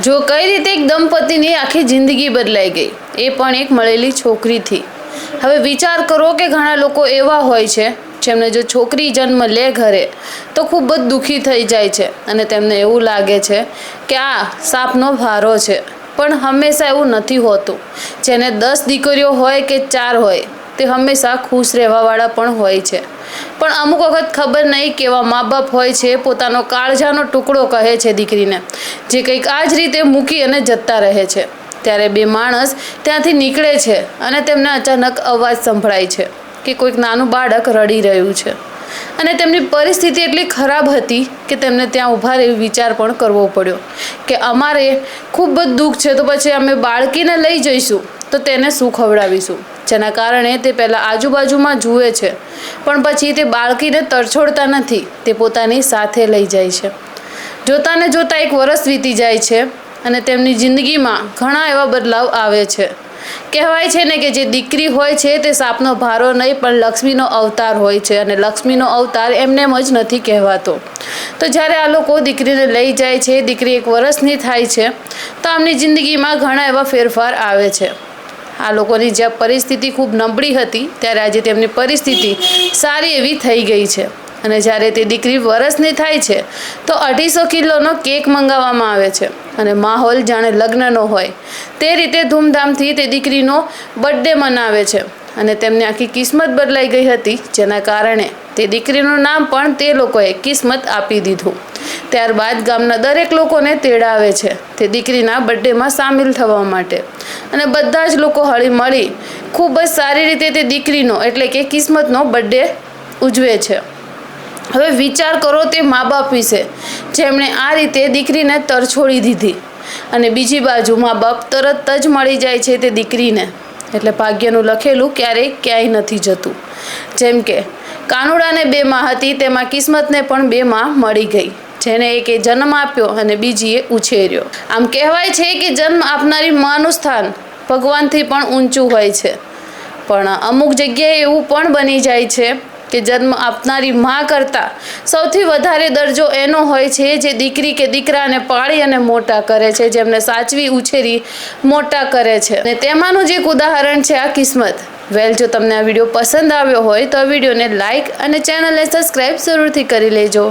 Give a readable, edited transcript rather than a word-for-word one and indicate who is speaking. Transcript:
Speaker 1: જો કઈ રીતે એક દંપતીની આખી જિંદગી બદલાઈ ગઈ, એ પણ એક મળેલી છોકરીથી। હવે વિચાર કરો કે ઘણા લોકો એવા હોય છે જેમને જો છોકરી જન્મ લે ઘરે તો ખૂબ જ દુઃખી થઈ જાય છે અને તેમને એવું લાગે છે કે આ સાપનો ભારો છે। પણ હંમેશા એવું નથી હોતું। જેને 10 દીકરીઓ હોય કે 4 હોય તે હંમેશા ખુશ રહેવાવાળા પણ હોય છે। પણ અમુક વખત ખબર નહીં કેવા મા બાપ હોય છે, પોતાનો કાળજાનો ટુકડો કહે છે દીકરીને, જે કંઈક આ જ રીતે મૂકી અને જતા રહે છે। ત્યારે બે માણસ ત્યાંથી નીકળે છે અને તેમને અચાનક અવાજ સંભળાય છે કે કોઈક નાનું બાળક રડી રહ્યું છે અને તેમની પરિસ્થિતિ એટલી ખરાબ હતી કે તેમને ત્યાં ઊભા રહી વિચાર પણ કરવો પડ્યો કે અમારે ખૂબ જ દુઃખ છે, તો પછી અમે બાળકીને લઈ જઈશું તો તેને શું ખવડાવીશું। જેના કારણે તે પહેલાં આજુબાજુમાં જુએ છે પણ પછી તે બાળકીને તરછોડતા નથી, તે પોતાની સાથે લઈ જાય છે। જોતાને જોતાં 1 વર્ષ વીતી જાય છે અને તેમની જિંદગીમાં ઘણા એવા બદલાવ આવે છે। કહેવાય છે ને કે જે દીકરી હોય છે તે સાપનો ભારો નહીં પણ લક્ષ્મીનો અવતાર હોય છે અને લક્ષ્મીનો અવતાર એમનેમ જ નથી કહેવાતો। તો જ્યારે આ લોકો દીકરીને લઈ જાય છે, દીકરી 1 વર્ષની થાય છે તો આમની જિંદગીમાં ઘણા એવા ફેરફાર આવે છે। આ લોકોની જ્યાં પરિસ્થિતિ ખૂબ નબળી હતી ત્યારે આજે તેમની પરિસ્થિતિ સારી એવી થઈ ગઈ છે અને જ્યારે તે દીકરી વર્ષની થાય છે તો 250 કિલોનો કેક મંગાવવામાં આવે છે અને માહોલ જાણે લગ્નનો હોય તે રીતે ધૂમધામથી તે દીકરીનો બર્થડે મનાવે છે અને તેમની આખી કિસ્મત બદલાઈ ગઈ હતી, જેના કારણે તે દીકરીનું નામ પણ તે લોકોએ કિસ્મત આપી દીધું। ત્યારબાદ ગામના દરેક લોકોને તેડાવે છે તે દીકરીના બર્થડેમાં સામેલ થવા માટે અને બધા જ લોકો હળી મળી ખૂબ જ સારી રીતે તે દીકરીનો એટલે કે કિસ્મતનો બર્થડે ઉજવે છે। હવે વિચાર કરો તે મા બાપ વિશે જેમણે આ રીતે દીકરીને તરછોડી દીધી અને બીજી બાજુ મા બાપ તરત જ મળી જાય છે તે દીકરીને, એટલે ભાગ્યનું લખેલું ક્યારેય ક્યાંય નથી જતું। જેમ કે કાનુડાને 2 માં હતી તેમાં કિસ્મતને પણ 2 માં મળી ગઈ, જેને એકે જન્મ આપ્યો અને બીજીએ ઉછેર્યો। આમ કહેવાય છે કે જન્મ આપનારી માનું સ્થાન ભગવાનથી પણ ઊંચું હોય છે, પણ અમુક જગ્યાએ એવું પણ બની જાય છે કે જન્મ આપનારી માં કરતાં સૌથી વધારે દરજ્જો એનો હોય છે જે દીકરી કે દીકરાને પાળી અને મોટા કરે છે, જેમને સાચવી ઉછેરી મોટા કરે છે અને તેમાંનું જ એક ઉદાહરણ છે આ કિસ્મત। વેલ, જો તમને આ વિડીયો પસંદ આવ્યો હોય તો આ વિડીયોને લાઇક અને ચેનલને સબસ્ક્રાઈબ જરૂરથી કરી લેજો।